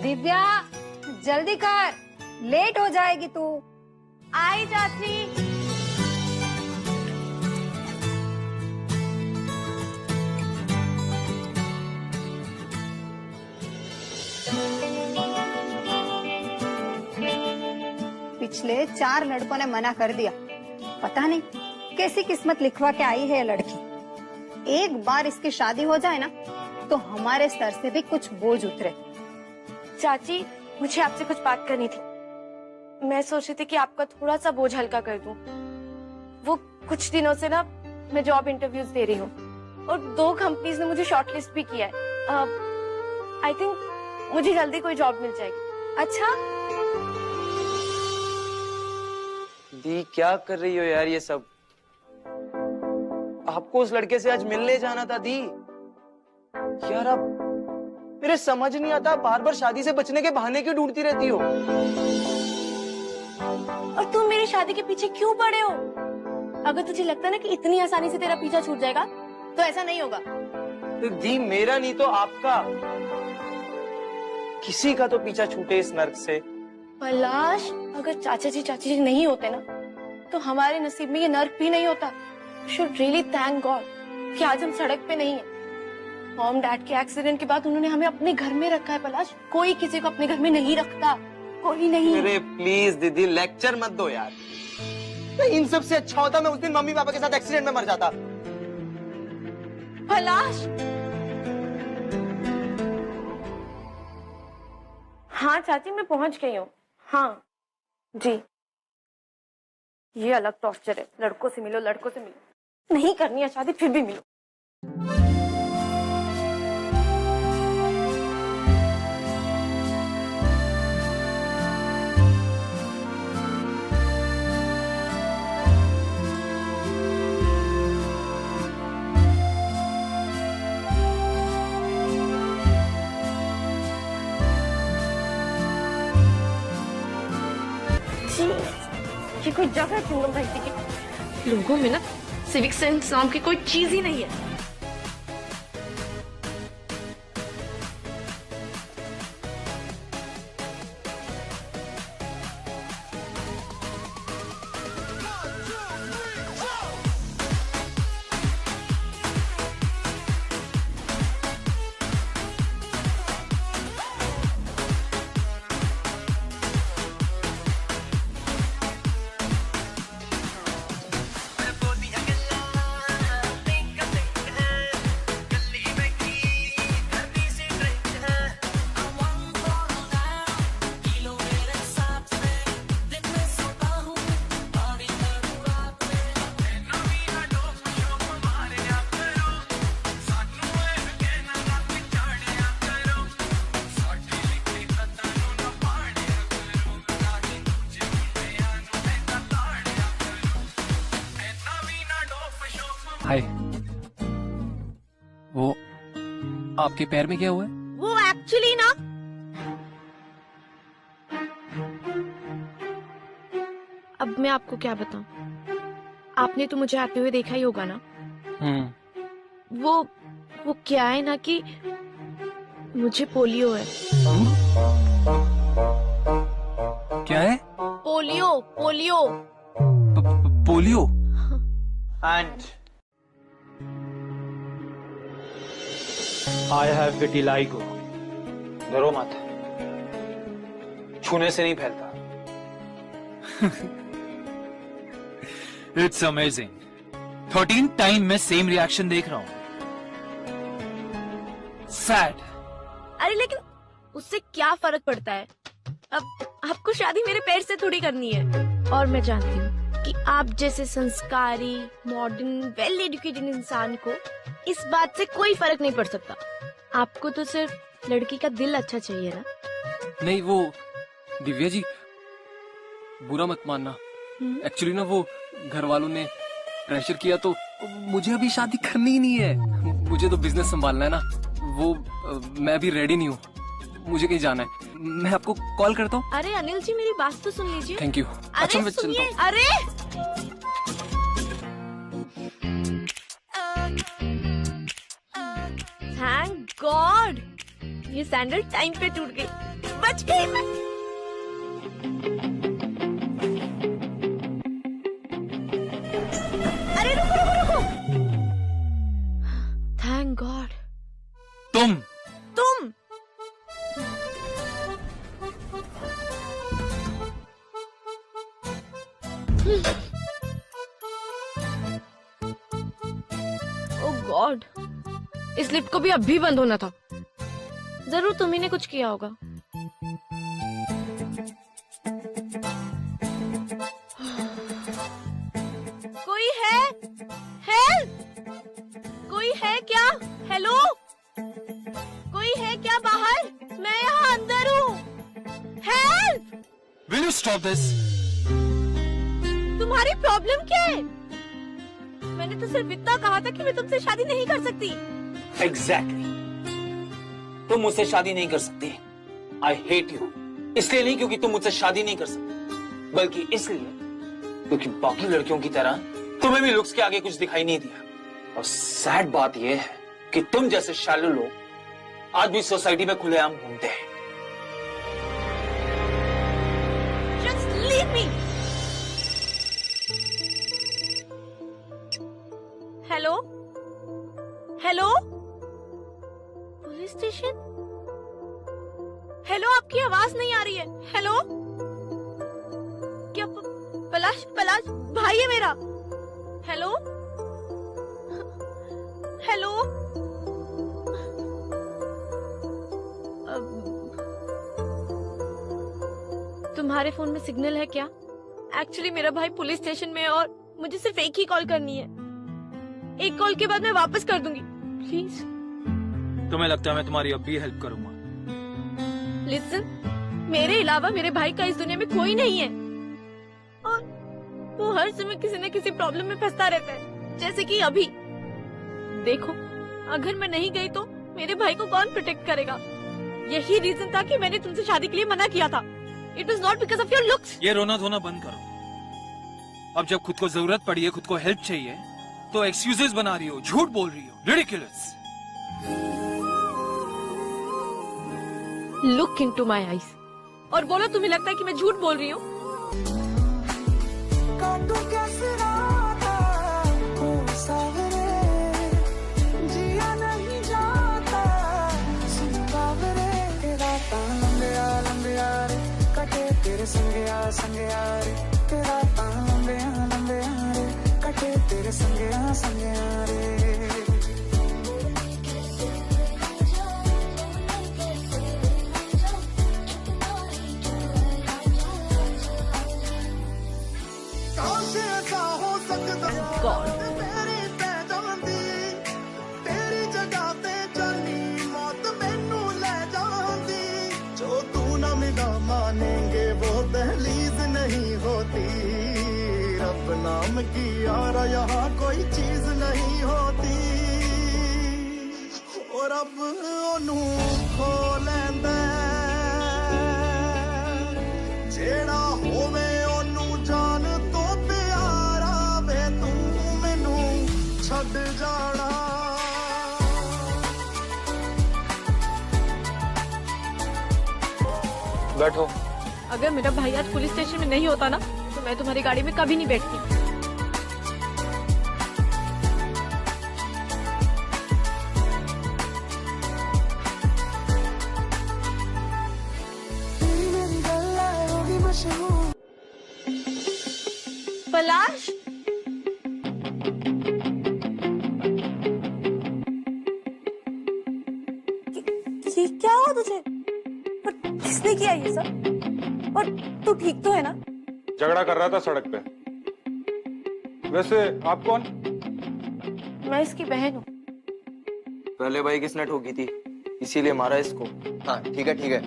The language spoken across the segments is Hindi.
दिव्या जल्दी कर, लेट हो जाएगी तू। आई चाची। पिछले 4 लड़कों ने मना कर दिया, पता नहीं कैसी किस्मत लिखवा के आई है ये लड़की। एक बार इसकी शादी हो जाए ना तो हमारे सर से भी कुछ बोझ उतरे। चाची मुझे आपसे कुछ बात करनी थी। मैं सोच रही थी कि आपका थोड़ा सा बोझ हल्का कर दूं। वो कुछ दिनों से ना मैं जॉब इंटरव्यूज दे रही हूँ और 2 कंपनीज ने मुझे शॉर्टलिस्ट भी किया है। आई थिंक मुझे जल्दी कोई जॉब मिल जाएगी। अच्छा दी क्या कर रही हो यार ये सब? आपको उस लड़के से आज मिलने जाना था दी। यार आप मेरे समझ नहीं आता, बार बार शादी से बचने के बहाने क्यों ढूंढती रहती हो? और तुम मेरी शादी के पीछे क्यों पड़े हो? अगर तुझे लगता है ना कि इतनी आसानी से तेरा पीछा छूट जाएगा तो ऐसा नहीं होगा। तो दी मेरा नहीं तो आपका, किसी का तो पीछा छूटे इस नर्क से। पलाश, अगर चाचा जी नहीं होते ना तो हमारे नसीब में ये नर्क भी नहीं होता। शुड रियली थैंक गॉड कि आज हम सड़क पे नहीं है। मॉम डैड के एक्सीडेंट के बाद उन्होंने हमें अपने घर में रखा है। पलाश, कोई किसी को अपने घर में नहीं रखता, कोई नहीं। अरे प्लीज दीदी लेक्चर मत दो यार। इन सब से अच्छा होता मैं उस दिन मम्मी पापा के साथ एक्सीडेंट में मर जाता। पलाश, हाँ चाची मैं पहुंच गई हूँ। हाँ जी, ये अलग टॉर्चर है। लड़कों से मिलो, लड़कों से मिलो। नहीं करनी है शादी फिर भी मिलो। ये कोई जगह है चुंगम भरती की? लोगों में ना सिविक सेंस नाम की कोई चीज ही नहीं है। हाय, वो आपके पैर में क्या हुआ है? वो एक्चुअली ना अब मैं आपको क्या बताऊं। आपने तो मुझे आते हुए देखा ही होगा ना। वो क्या है ना कि मुझे पोलियो है। क्या है? Polio polio polio? And I have vitiligo. डरो मत, छूने से नहीं फैलता। इट्स अमेजिंग, 13 टाइम मैं सेम रिएक्शन देख रहा हूँ। सैड। अरे लेकिन उससे क्या फर्क पड़ता है? अब आपको शादी मेरे पैर से थोड़ी करनी है। और मैं जानती हूँ कि आप जैसे संस्कारी, मॉडर्न, वेल एजुकेटेड इंसान को इस बात से कोई फर्क नहीं पड़ सकता। आपको तो सिर्फ लड़की का दिल अच्छा चाहिए ना। नहीं वो दिव्या जी, बुरा मत मानना। एक्चुअली ना वो घर वालों ने प्रेशर किया तो मुझे अभी शादी करनी ही नहीं है। मुझे तो बिजनेस संभालना है ना। वो मैं अभी रेडी नहीं हूँ, मुझे कहीं जाना है। मैं आपको कॉल करता हूँ। अरे अनिल जी मेरी बात तो सुन लीजिए। Thank you. अच्छा मैं चलता हूँ। अरे थैंक गॉड ये सैंडल टाइम पे टूट गई। बच गई मैं। अरे रुको रुको रुको। Thank God. तुम ओह गॉड, इस लिफ्ट को भी अब भी बंद होना था। जरूर तुम्ही ने कुछ किया होगा। कोई है? हेल्प! कोई है क्या? हेलो? कोई है क्या बाहर? मैं यहाँ अंदर हूँ। Help! Will you stop this? तुम्हारी प्रॉब्लम क्या है? मैंने तो सिर्फ इतना कहा था कि मैं तुमसे शादी नहीं कर सकती। एग्जैक्टली तुम मुझसे शादी नहीं कर सकती। I hate you. इसलिए नहीं क्योंकि तुम मुझसे शादी नहीं कर सकती, बल्कि इसलिए क्योंकि बाकी लड़कियों की तरह तुम्हें भी लुक्स के आगे कुछ दिखाई नहीं दिया। और सैड बात यह है कि तुम जैसे शैलो लोग आज भी सोसाइटी में खुलेआम घूमते हैं। Just leave me. Hello? Hello? Police station? Hello, आपकी आवाज नहीं आ रही है। हेलो? क्या पलाश भाई है मेरा। हेलो? हेलो? तुम्हारे फोन में सिग्नल है क्या? एक्चुअली मेरा भाई पुलिस स्टेशन में है और मुझे सिर्फ एक ही कॉल करनी है। एक कॉल के बाद मैं वापस कर दूंगी, प्लीज। तुम्हें लगता है मैं तुम्हारी अब भी हेल्प करूंगा? लिसन, मेरे अलावा मेरे भाई का इस दुनिया में कोई नहीं है और वो हर समय किसी न किसी प्रॉब्लम में फंसता रहता है, जैसे कि अभी। देखो, अगर मैं नहीं गई तो मेरे भाई को कौन प्रोटेक्ट करेगा? यही रीजन था कि मैंने तुमसे शादी के लिए मना किया था। It was not because of your looks. ये रोना धोना बंद करो। अब जब खुद को जरूरत पड़ी है, खुद को हेल्प चाहिए, तो एक्सक्यूजेस बना रही हो, झूठ बोल रही हो। Ridiculous. Look into my eyes और बोलो, तुम्हें लगता है कि मैं झूठ बोल रही हूँ? तेरे संगया रे, तेरा लंबे रे, कटे तेरे संगया रे। God. तेरी जगह पे चली मौत मैनू ले जाती। जो तू ना मिला मानेंगे वो दहलीज नहीं होती। रब नाम की यारा यहाँ कोई चीज नहीं होती। और अब ओनू खो लेंदा जेड़ा होवे ओनू जान तो प्यारा वे तू मैनू छड़ जाना। बैठो। अगर मेरा भाई आज पुलिस स्टेशन में नहीं होता ना, तो मैं तुम्हारी गाड़ी में कभी नहीं बैठती। पलाश, ये क्या हुआ तुझे? और किसने किया ये सब? और तू ठीक तो है ना? झगड़ा कर रहा था सड़क पे। वैसे आप कौन? मैं इसकी बहन हूँ। पहले भाई किसने ठोकी थी, इसीलिए मारा इसको। हाँ ठीक है ठीक है।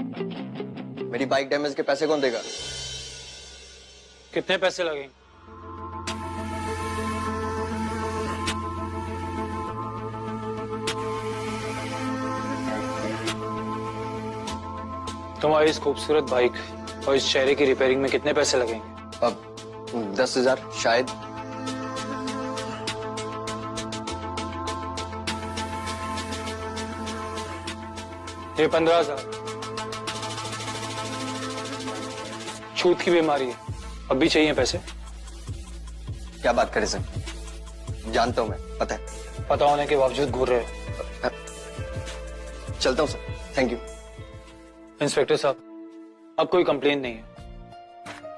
मेरी बाइक डैमेज के पैसे कौन देगा? कितने पैसे लगे? तुम्हारी इस खूबसूरत बाइक और इस चेहरे की रिपेयरिंग में कितने पैसे लगेंगे? अब 10,000 शायद। ये 15,000। छूत की बीमारी है, अब भी चाहिए पैसे? क्या बात करें सर, जानता हूं मैं, पता है। पता होने के बावजूद घूर रहे हो। चलता हूं सर, थैंक यू। इंस्पेक्टर साहब, अब कोई कंप्लेन नहीं है,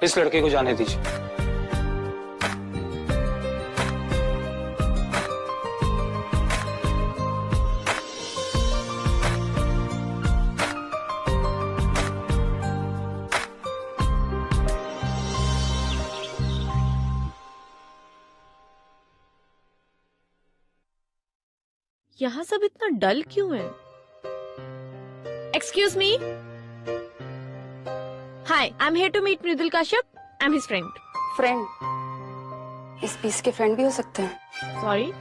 इस लड़के को जाने दीजिए। यहाँ सब इतना डल क्यों है? Excuse me. Hi, I am here to meet Mridul Kashyap. I am his friend. Friend? इस पीस के फ्रेंड भी हो सकते हैं। Sorry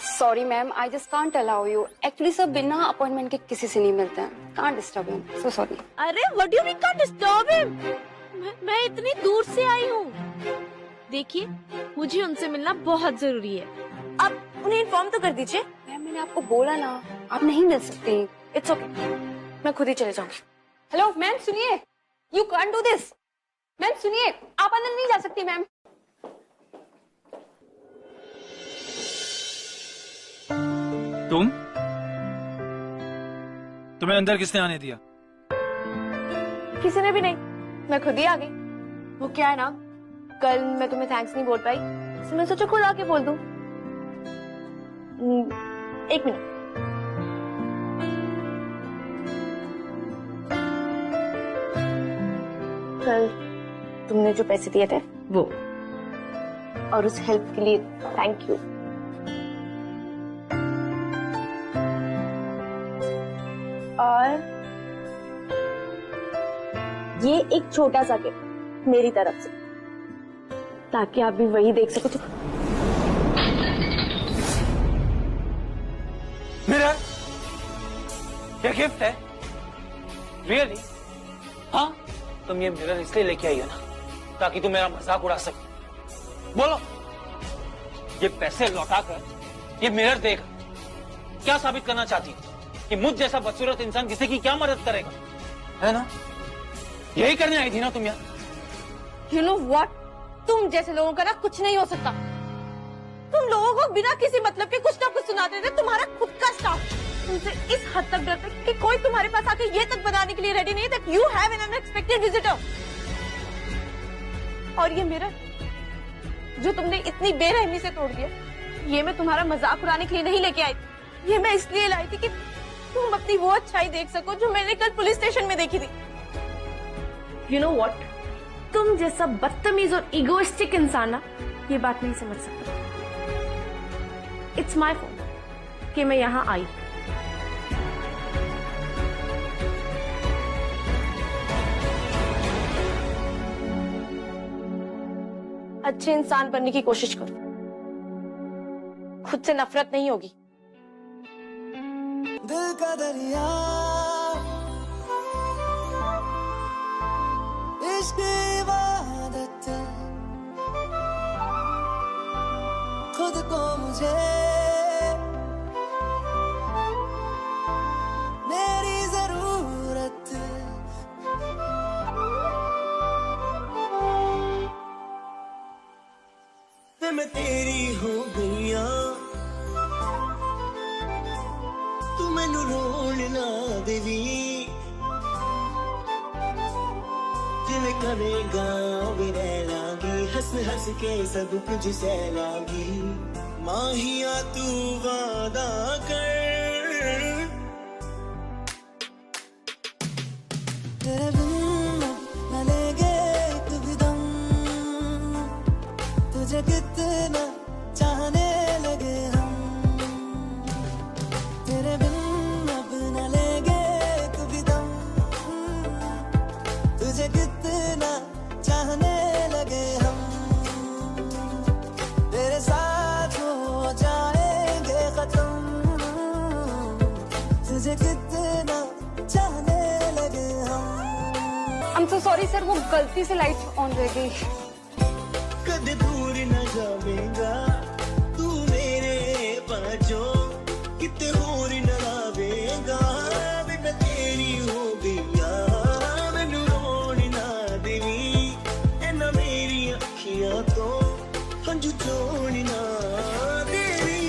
sorry ma'am, I just can't allow you. Actually सब बिना अपॉइंटमेंट के किसी से नहीं मिलते हैं। Can't disturb him, so sorry. अरे what do you mean can't disturb him? मैं इतनी दूर से आई हूँ। देखिए, मुझे उनसे मिलना बहुत जरूरी है। आप उन्हें इन्फॉर्म तो कर दीजिए। मैम मैंने आपको बोला ना, आप नहीं मिल सकती। इट्स ओके, मैं खुद ही चले जाऊंगी। हेलो मैम सुनिए, you can't do this. Ma'am सुनिए, आप अंदर नहीं जा सकती मैम। तुम्हें अंदर किसने आने दिया? किसी ने भी नहीं, मैं खुद ही आ गई। वो क्या है ना, कल मैं तुम्हें थैंक्स नहीं बोल पाई, इसलिए मैं सोचा खुद आके बोल दूं। एक मिनट। कल तुमने जो पैसे दिए थे वो, और उस हेल्प के लिए थैंक यू। और ये एक छोटा सा गिफ्ट मेरी तरफ से, ताकि आप भी वही देख सको। तो मिरर, ये गिफ्ट है? रियली? हाँ, तुम ये मिरर इसलिए लेके आई हो ना, ताकि तुम मेरा मजाक उड़ा सको। बोलो, ये पैसे लौटाकर ये मिरर देकर क्या साबित करना चाहती हो? कि मुझ जैसा बदसूरत इंसान किसी की क्या मदद करेगा, है ना? यही करने आई थी ना तुम यहाँ? यू नो व्हाट, तुम जैसे लोगों का ना कुछ नहीं हो सकता। तुम लोगों को बिना किसी मतलब के कुछ ना कुछ सुनाते थे। तुम्हारा खुद का स्टाफ तुमसे इस हद तक डरता है कि कोई तुम्हारे पास आके ये तक बताने के लिए रेडी नहीं that you have an unexpected visitor. और ये मिरर जो तुमने इतनी बेरहमी से तोड़ दिया, ये मैं तुम्हारा मजाक उड़ाने के लिए नहीं लेके आई थी। ये मैं इसलिए लाई थी कि तुम अपनी वो अच्छाई देख सको जो मैंने कल पुलिस स्टेशन में देखी थी। यू नो व्हाट, तुम जैसा बदतमीज और इगोइस्टिक इंसान ना ये बात नहीं समझ सकता। इट्स माय फॉल्ट कि मैं यहाँ आई। अच्छे इंसान बनने की कोशिश करो, खुद से नफरत नहीं होगी। दिल का दरिया इश्क इबादत, खुद को मुझे मेरी जरूरत, मैं तेरी हो गईया, तू मैनू रोण ना देवी, जिवें करेगा वे रह लांगी, हंस हंस के सब कुछ सह लांगी। माहिया तू वादा कर, तेरे बिन न लेंगे एक भी दम, तुझे कितना चाहने लगे हम, तेरे बिन अब न लेंगे एक भी दम, तुझे कितना चाहने लगे हम, तेरे साथ हो जाएंगे खत्म, तुझे कितना चाहने लगे हम। I'm so sorry सर, वो गलती से लाइट ऑन रह गई। कद दूर न जावेगा तू मेरे पाजो, किते होर न आवेगा, मैं तेरी हो गईया, मैनू रोण ना देवी, तो हंजू छोड़ी ना तेरी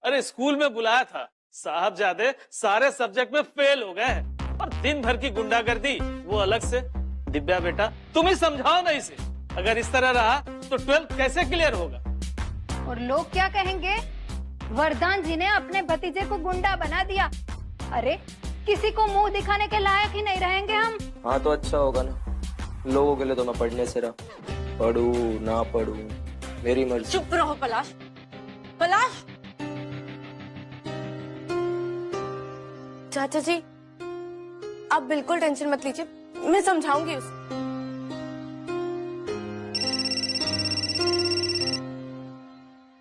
अरे स्कूल में बुलाया था, साहबजादे सारे सब्जेक्ट में फेल हो गए हैं और दिन भर की गुंडागर्दी वो अलग से। दिव्या बेटा तुम ही समझाओ ना इसे, अगर इस तरह रहा तो 12th कैसे क्लियर होगा? और लोग क्या कहेंगे? वरदान जी ने अपने भतीजे को गुंडा बना दिया। अरे किसी को मुंह दिखाने के लायक ही नहीं रहेंगे हम। हाँ तो अच्छा होगा ना, लोगों के लिए तो मैं पढ़ने से रहा, पढ़ू ना पढ़ू मेरी मर्जी। चुप रहो पलाश। पलाश, चाचा जी आप बिल्कुल टेंशन मत लीजिए, मैं समझाऊंगी उसे।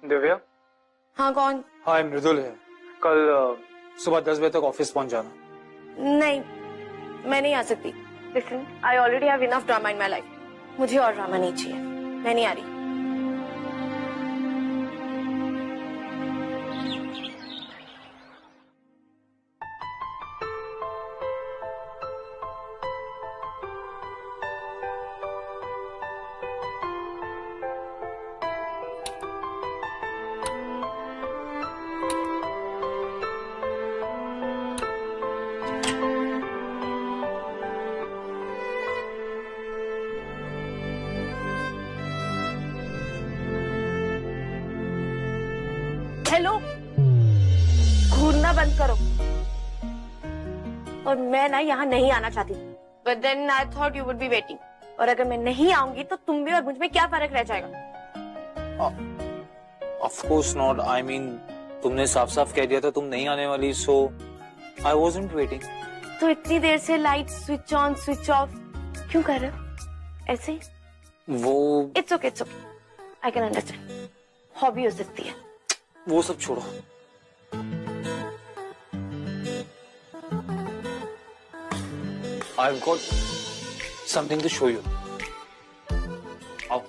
दिव्या। हाँ कौन? हाय मृदुल है। कल सुबह 10 बजे तक ऑफिस पहुंच जाना। नहीं मैं नहीं आ सकती। Listen, I already have enough drama in my life, मुझे और ड्रामा नहीं चाहिए, मैं नहीं आ रही। हेलो, घूरना बंद करो। और मैं ना यहाँ नहीं आना चाहती, but then I thought you would be waiting. और अगर मैं नहीं आऊंगी तो तुम भी और मुझ में क्या फर्क रह जाएगा? Of course not, I mean तुमने साफ साफ कह दिया था तुम नहीं आने वाली, सो आई वाज़न्ट वेटिंग। तो इतनी देर से light switch on switch off क्यों कर रहे हो ऐसे? वो it's okay, I can understand, hobby हो सकती है। वो सब छोड़ो, I've got something to show you. आओ।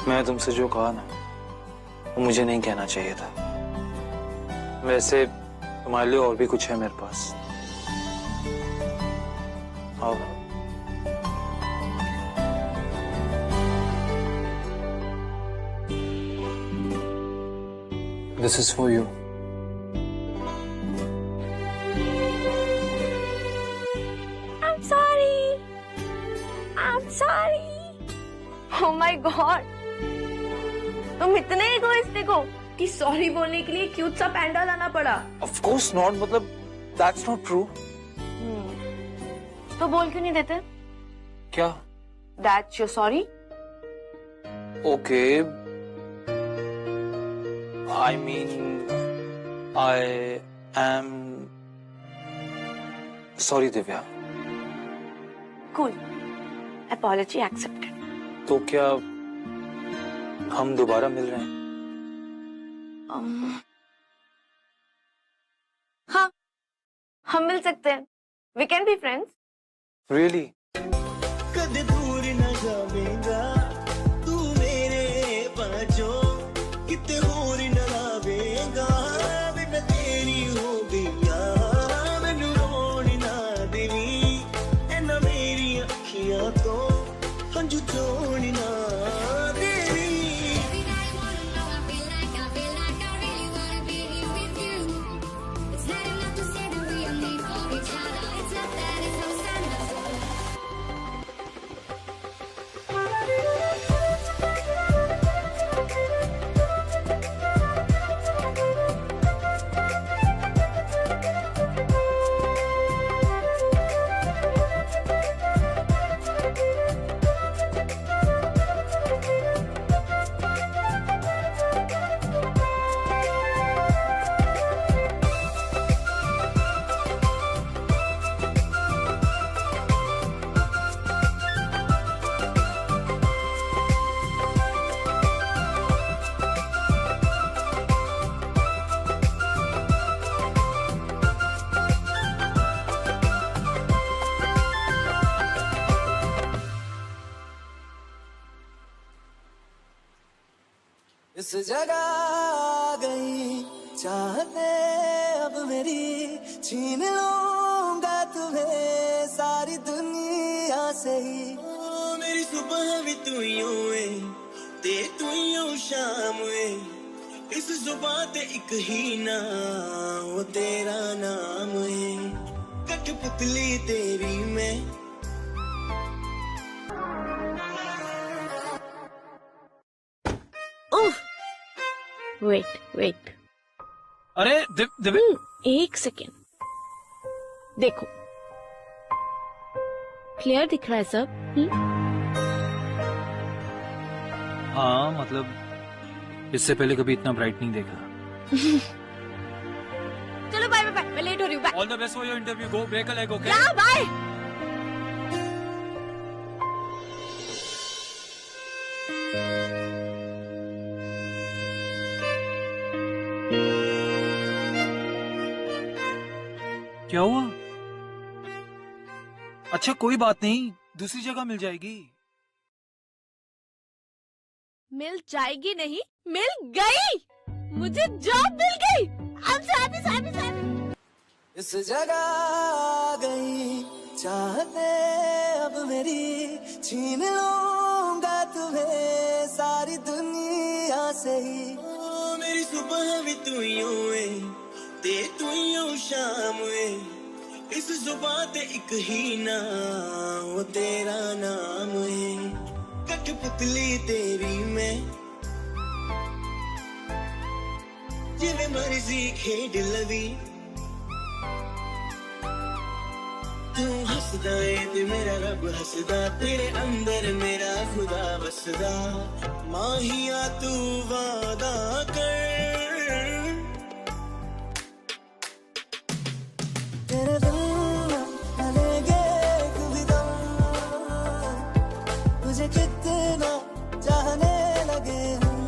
मैं तुमसे जो कहा ना वो मुझे नहीं कहना चाहिए था। वैसे तुम्हारे लिए और भी कुछ है मेरे पास। आओ। This is for you. I'm sorry. I'm sorry. Oh my God. तुम इतने इगोइस्टिक हो कि सॉरी बोलने के लिए क्यूट सा पैंडा लाना पड़ा। Of course not, मतलब that's not true. तो बोल क्यों नहीं देते? क्या? That's your sorry? Okay. I mean, I am sorry, Divya. Cool. Apology accepted. तो क्या हम दोबारा मिल रहे हैं? हाँ, हम मिल सकते हैं। We can be friends. Really? कद दूर न जावेगा तू मेरे पाछों, किते होर न लावेगा वे मैं तेरी हो गईया, मैनू रोण ना देवी ऐना मेरी अखियां तो हंजू छोड़ ना देवी। इस जगह आ गई चाहते अब मेरी, छीन लूंगा तुम्हें सारी दुनिया से ही। ओ मेरी सुबह भी तू यूं है, ते तू यूं शाम है, इस जुबान ते एक ही ना वो तेरा नाम है, कठपुतली तेरी मैं। वेट अरे दिव्या, एक सेकेंड, देखो क्लियर दिख रहा है सब? हाँ मतलब इससे पहले कभी इतना ब्राइट नहीं देखा। चलो बाय बाय, मैं लेट हो रही हूँ, bye. All the best for your interview, go break a leg, okay? या बाय। क्या हुआ? अच्छा कोई बात नहीं, दूसरी जगह मिल जाएगी। मिल जाएगी नहीं, मिल गई, मुझे जॉब मिल गई। इस जगह आ गई चाहते अब मेरी, छीन लूंगा तुम्हें सारी दुनिया से ही। ओ मेरी सुबह भी तू यूं है, ते तू यूं शाम है, इस जुबान ते एक ही ना वो तेरा नाम है, कठपुतली तेरी मैं। जिਵੇਂ मर्जी खेड लवी, तू हसदा है ते मेरा रब हसदा, तेरे अंदर मेरा खुदा बसदा, माहिया तू वादा कर, तेरे दिल न लेंगे कभी दम, तुझे कितना चाहने लगे हम,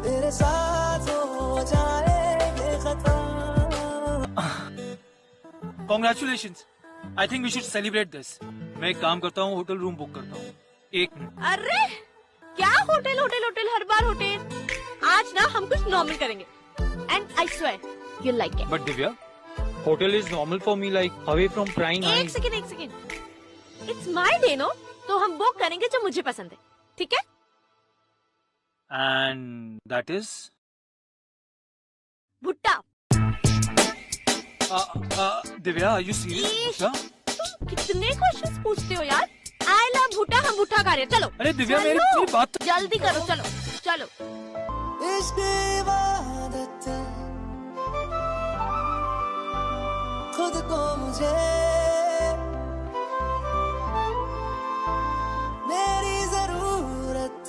तेरे साथ हो जाएंगे खत्म। Congratulations. I think we should celebrate this. मैं एक काम करता हूँ, होटल रूम बुक करता हूँ। 1 मिनट। अरे क्या होटल होटल होटल, हर बार होटल। आज ना हम कुछ नॉर्मल करेंगे, and I swear you like it. But Divya, hotel is normal for me, like away from prime. एक second, it's my day no, तो हम बुक करेंगे जो मुझे पसंद है, ठीक है? And that is bhutta. Divya, are you serious? तुम कितने क्वेश्चंस पूछते हो यार? आई लव भुट्टा, हम भुट्टा खा रहे हैं, चलो। अरे दिव्या, मेरी बात जल्दी करो, चलो चलो। इश्क इबादत खुद को मुझे मेरी जरूरत,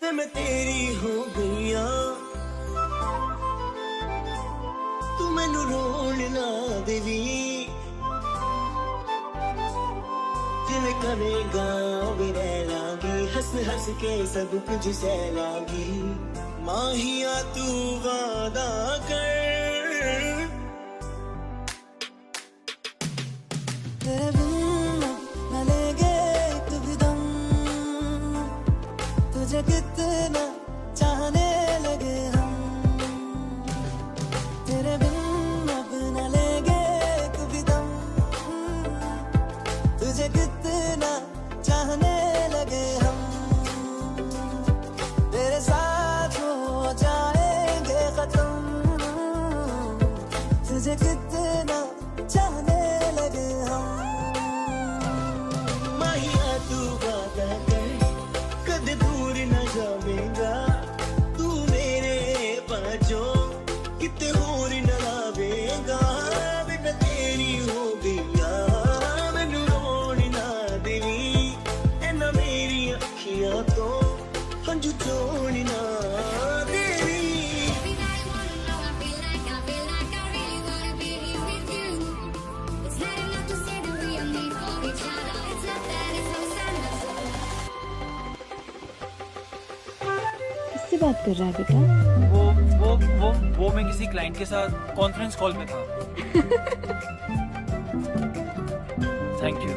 ते मैं तेरी हो गईया, तू मैनू रोन ना देवी, जिवें करेगा भी रह लागी, हंस हंस के सब कुछ सह लागी, माहिया तू वादा कर, तेरे बिन न लेंगे कभी दम, तुझे कितना चाहने लगे हम, तेरे बिन अब न लेंगे कभी दम, तुझे कितना चाहने लगे हम, तेरे साथ हो जाएंगे खत्म, तुझे कितना चाहने लगे हम, माहिया तू वादा कर, कद दूर न जावेगा, तू मेरे पाँचों किते होर न लावेगा, मैं तेरी हो गईया, मैनू रोन ना देवी, ऐना मेरी अखियां तो हंझू चोन ना देवी। किससे बात कर रहा है बेटा? वो मैं किसी क्लाइंट के साथ कॉन्फ्रेंस कॉल में था। Thank you.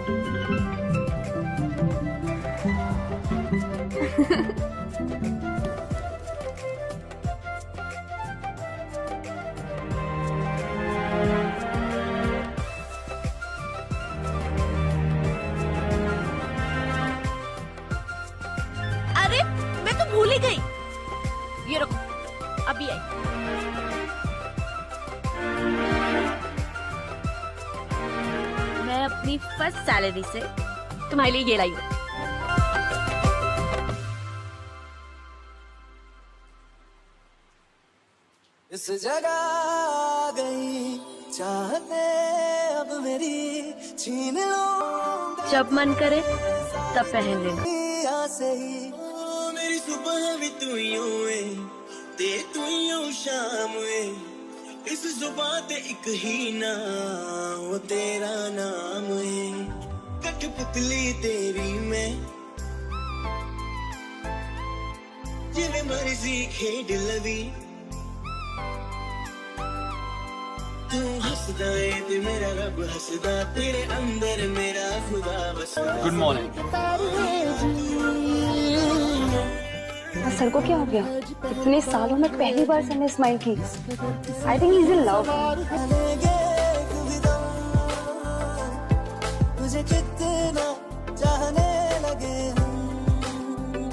अरे मैं तो भूल ही गई। ये रखो, अभी आई। मैं अपनी फर्स्ट सैलरी से तुम्हारे लिए ये लाई हूँ। इस जगह आ गई चाहते अब मेरी छीन लो जब मन करे तब पहन लेना। से ही मेरी सुबह भी तू है ते तू शाम है इस जुबान ते एक ही ना वो तेरा नाम है कठपुतली तेरी मैं जिਵੇਂ मर्जी खेड लवी तू हंसदा है ते मेरा रब हंसदा तेरे अंदर मेरा खुदा बसदा। Good morning. सर को क्या हो गया? इतने सालों में पहली बार सर ने स्माइल की। I think he is in love. मुझे कितना चाहने लगे हम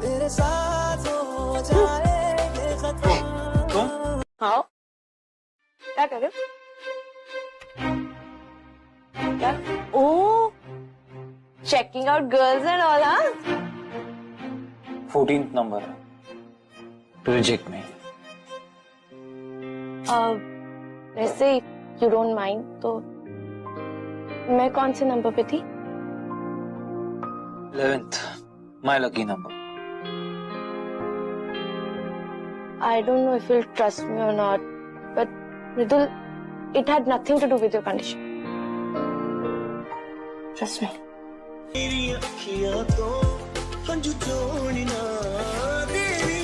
तेरे साथ हो जाएंगे खत्म। हाँ क्या कर रहे हो? क्या? Oh checking out girls and all. हाँ 14th नंबर प्रोजेक्ट में। वैसे यू डोंट माइंड तो मैं कौन से नंबर पे थी? 11th my lucky number. I don't know if you'll trust me or not, but Mridul, it had nothing to do with your condition. Trust me. मेरी अखियां तो हंजू जोड़ना तेरी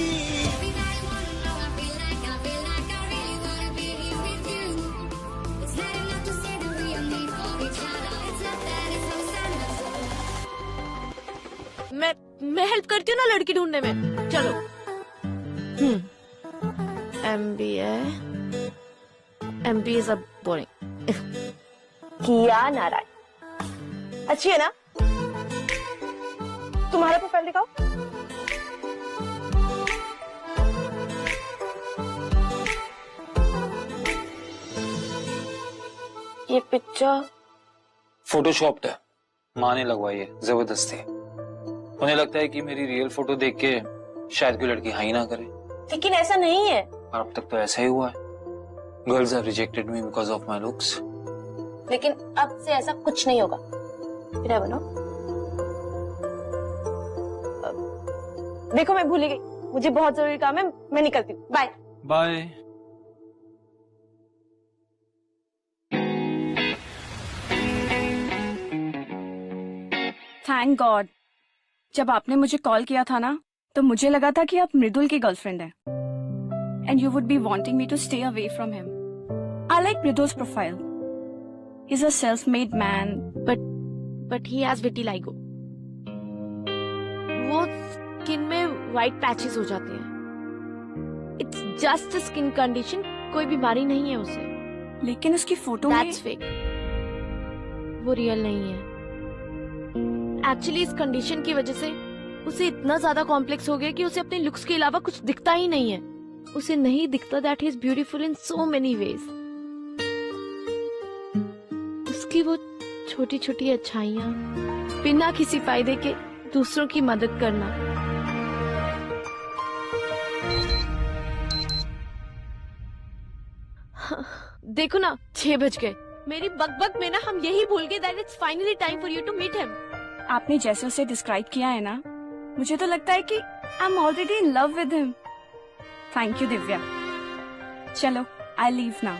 मैं हेल्प करती हूँ ना लड़की ढूंढने में। चलो। MBA सब बोरिंग। किया नारायण अच्छी है ना? तुम्हारा प्रोफाइल दिखाओ। ये पिक्चर फोटोशॉप्ड है, माँ ने लगवाई है जबरदस्ती। उन्हें लगता है कि मेरी रियल फोटो देख के शायद कोई लड़की हाई ना करे, लेकिन ऐसा नहीं है। और अब तक तो ऐसा ही हुआ है। Girls have rejected me because of my looks. लेकिन अब से ऐसा कुछ नहीं होगा। फिर बनो। देखो मैं भूल गई, मुझे बहुत जरूरी काम है, मैं निकलती हूँ। Bye bye. थैंक गॉड, जब आपने मुझे कॉल किया था ना तो मुझे लगा था कि आप मृदुल की गर्लफ्रेंड हैं and you would be wanting me to stay away from him. I like Mridul's profile. He is a self made man but he has vitiligo. वो स्किन में व्हाइट पैचेस हो जाते हैं। It's just a skin condition, कोई बीमारी नहीं है उसे। लेकिन उसकी फोटो दैट्स फेक, वो रियल नहीं है। एक्चुअली इस कंडीशन की वजह से उसे इतना ज्यादा कॉम्प्लेक्स हो गया कि उसे अपने लुक्स के अलावा कुछ दिखता ही नहीं है। उसे नहीं दिखता that he is beautiful in so many ways. उसकी वो छोटी छोटी अच्छाइयां, बिना किसी फायदे के दूसरों की मदद करना, देखो ना 6 बज गए। मेरी बकबक में ना हम यही भूल गए that it's finally time for you to meet him. आपने जैसे उसे डिस्क्राइब किया है ना, मुझे तो लगता है कि I am already in love with him. Thank you Divya. चलो I leave now.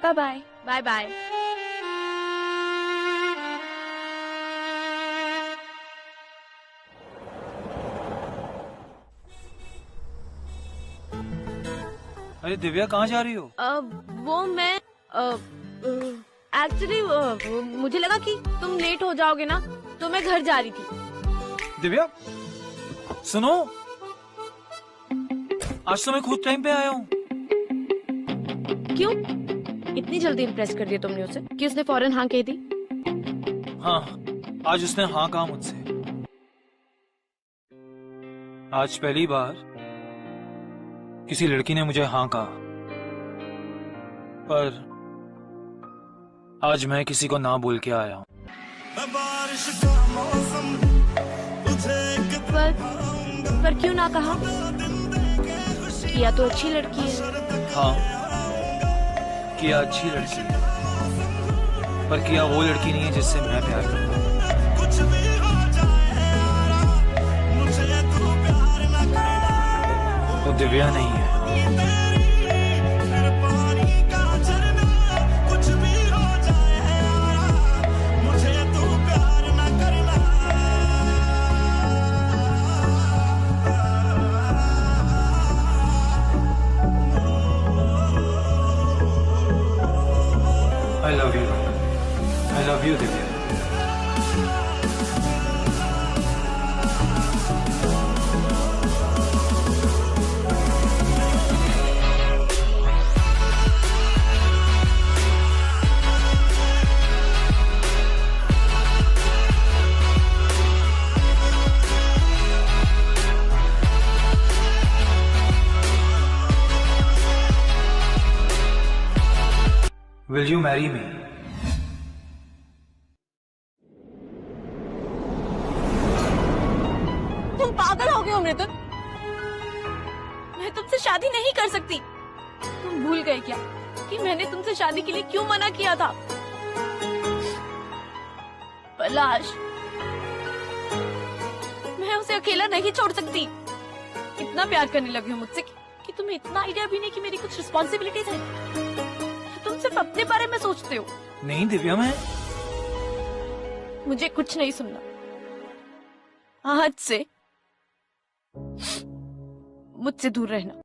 Bye bye. Bye bye. अरे दिव्या कहाँ जा रही हो? वो मैं एक्चुअली मुझे लगा कि तुम लेट हो जाओगे ना, तो मैं घर जा रही थी। दिव्या सुनो, आज तो मैं खुद टाइम पे आया हूँ। क्यों इतनी जल्दी इम्प्रेस कर दिया तुमने उसे कि उसने फौरन हाँ कह दी? हाँ, आज उसने हाँ कहा मुझसे। आज पहली बार किसी लड़की ने मुझे हाँ कहा, पर आज मैं किसी को ना बोल के आया हूँ। पर क्यों ना कहा? किया तो अच्छी लड़की है। हाँ, किया अच्छी लड़की है, पर किया वो लड़की नहीं है जिससे मैं प्यार करता हूँ। वो दिव्या नहीं है। I love you. I love you, Divya. Will you marry me? तुम पागल हो गए हो मृदुल। मैं तुमसे शादी नहीं कर सकती। तुम भूल गए क्या कि मैंने तुमसे शादी के लिए क्यों मना किया था? पलाश, मैं उसे अकेला नहीं छोड़ सकती। इतना प्यार करने लगे हो मुझसे कि तुम्हें इतना आइडिया भी नहीं कि मेरी कुछ रिस्पॉन्सिबिलिटीज है। तुम सिर्फ अपने बारे में सोचते हो। नहीं दिव्या, मैं मुझे कुछ नहीं सुनना। आज से मुझसे दूर रहना।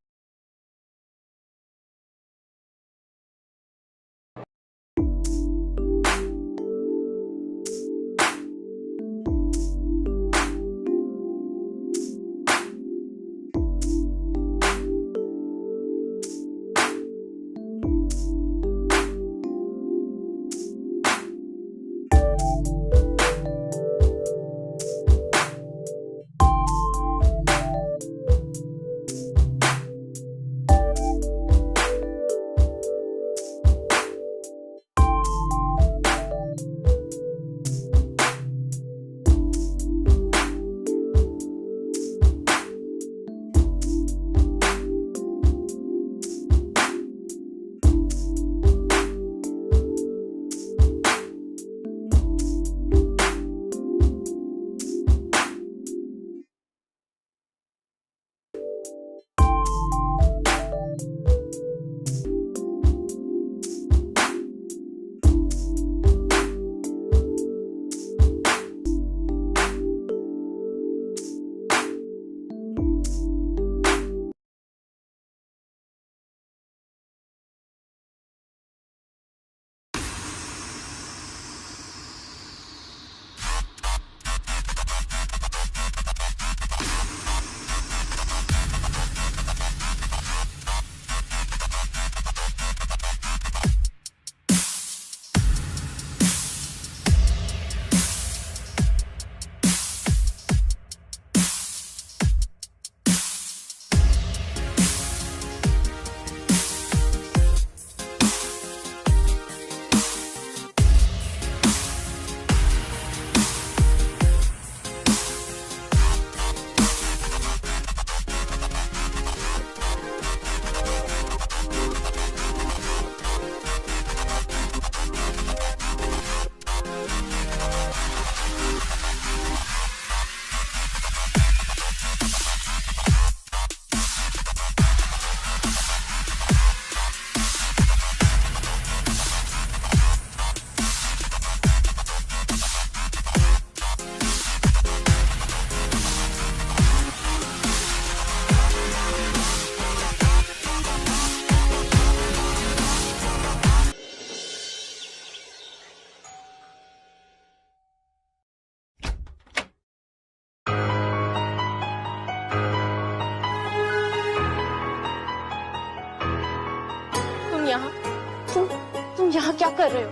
क्या कर रहे हो?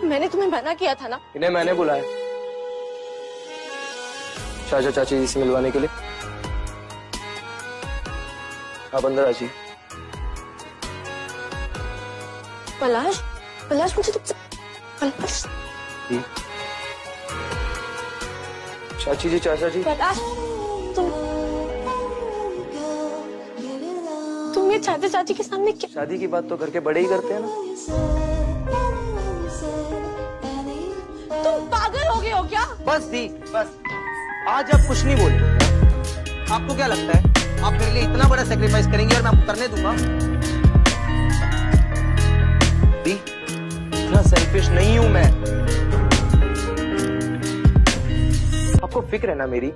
मैंने तुम्हें मना किया था ना। इन्हें मैंने बुलाया चाचा चाची जी से मिलवाने के लिए। आप अंदर आ जाइए। पलाश, पलाश मुझे तुमसे, पलाश। जी चाची जी, चाचा जी। पलाश, तुम ये चाचा चाची के सामने क्या? शादी की बात तो घर के बड़े ही करते हैं ना। तुम पागल हो गए हो क्या? बस दी, बस आज आप कुछ नहीं बोले। आपको क्या लगता है आप मेरे लिए इतना बड़ा सेक्रीफाइस करेंगे और मैं आपको करने दूंगा? दी, इतना सेल्फिश नहीं हूं मैं। आपको फिक्र है ना मेरी,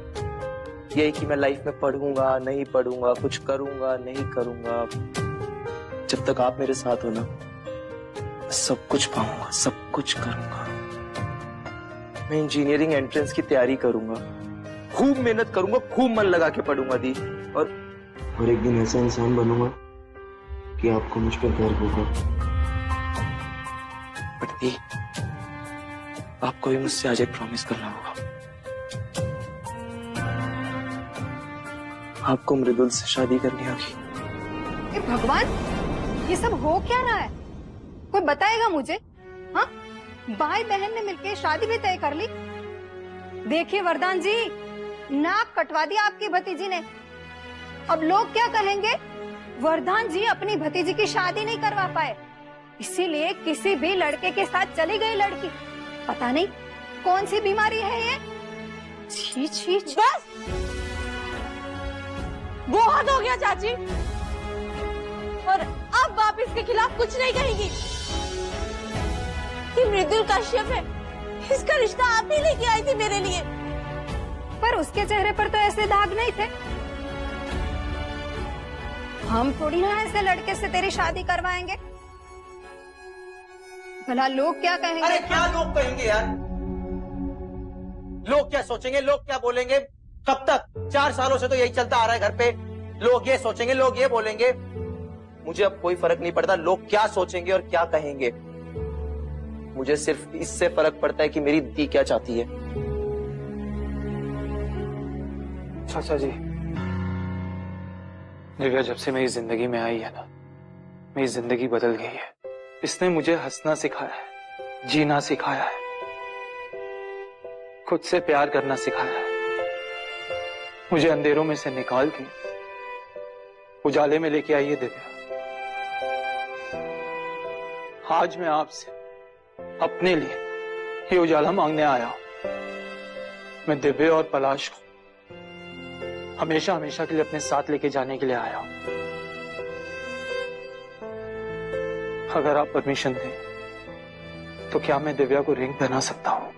यही कि मैं लाइफ में पढ़ूंगा नहीं पढ़ूंगा, कुछ करूंगा नहीं करूंगा। जब तक आप मेरे साथ हो ना, मैं सब कुछ पाऊंगा, सब कुछ करूंगा। मैं इंजीनियरिंग एंट्रेंस की तैयारी करूंगा, खूब मेहनत करूंगा, खूब मन लगा के पढ़ूंगा दी, और एक दिन ऐसा इंसान बनूंगा कि आपको मुझ पर गर्व होगा। बट दी, आपको भी मुझसे आज एक प्रॉमिस करना होगा। आपको मृदुल से शादी करनी होगी। हे भगवान, ये सब हो क्या रहा है? कोई बताएगा मुझे? हाँ, भाई बहन ने मिलकर शादी भी तय कर ली। देखिए वरदान जी, नाक कटवा दिया आपकी भतीजी ने। अब लोग क्या कहेंगे? वरदान जी अपनी भतीजी की शादी नहीं करवा पाए, इसीलिए किसी भी लड़के के साथ चली गई लड़की। पता नहीं कौन सी बीमारी है ये। छी छी छी। बस बहुत हो गया चाची, और अब आप इसके खिलाफ कुछ नहीं कहेंगी। कि मृदुल कश्यप है, इसका रिश्ता आप ही लेके आई थी मेरे लिए। पर उसके चेहरे पर तो ऐसे दाग नहीं थे। हम थोड़ी ना ऐसे लड़के से तेरी शादी करवाएंगे। भला लोग क्या कहेंगे? अरे क्या लोग कहेंगे यार? लोग क्या सोचेंगे, लोग क्या बोलेंगे? कब तक? 4 सालों से तो यही चलता आ रहा है घर पे। लोग ये सोचेंगे, लोग ये बोलेंगे। मुझे अब कोई फर्क नहीं पड़ता लोग क्या सोचेंगे और क्या कहेंगे। मुझे सिर्फ इससे फर्क पड़ता है कि मेरी दी क्या चाहती है। चाचा जी, दिव्या जब से मेरी जिंदगी में आई है ना, मेरी जिंदगी बदल गई है। इसने मुझे हंसना सिखाया है, जीना सिखाया है, खुद से प्यार करना सिखाया है। मुझे अंधेरों में से निकाल के उजाले में लेके आई है दिव्या। आज मैं आपसे अपने लिए ये उजाला मांगने आया हूं। मैं दिव्या और पलाश को हमेशा हमेशा के लिए अपने साथ लेके जाने के लिए आया हूं। अगर आप परमिशन दें तो क्या मैं दिव्या को रिंग पहना सकता हूं?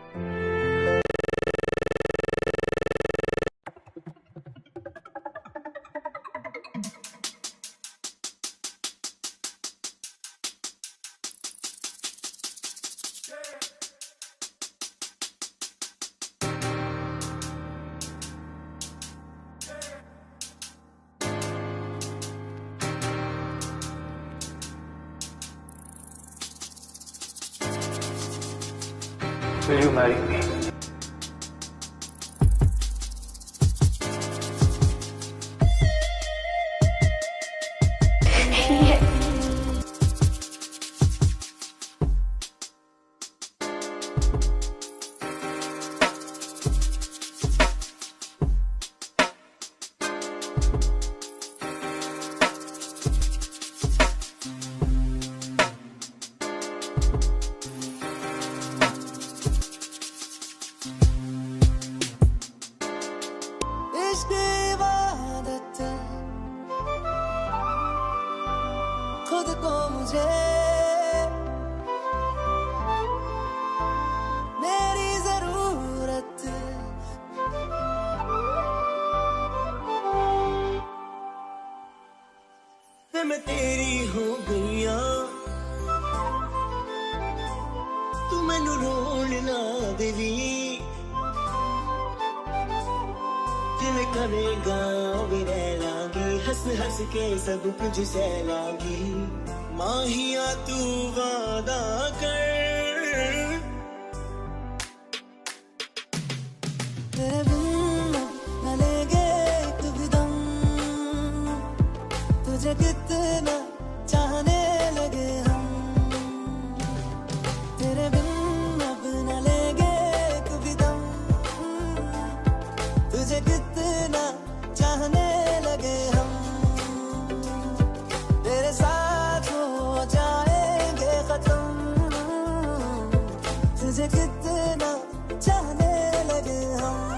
Will you marry me? खुद को मुझे मेरी जरूरत है, मैं तेरी हो गईया, तू मैनू रोण ना देवी, जिवें करेगा वे रह लांगी, हंस हंस के सब कुछ सह लांगी, माहिया तू वादा कर, तेरे बिन न लेंगे एक भी दम, तुझे कितना चाहने लगे हम, तेरे बिन अब न लेंगे एक भी दम, तुझे कितना चाहने लगे हम, तेरे साथ हो जाएंगे खत्म, तुझे कितना चाहने लगे हम।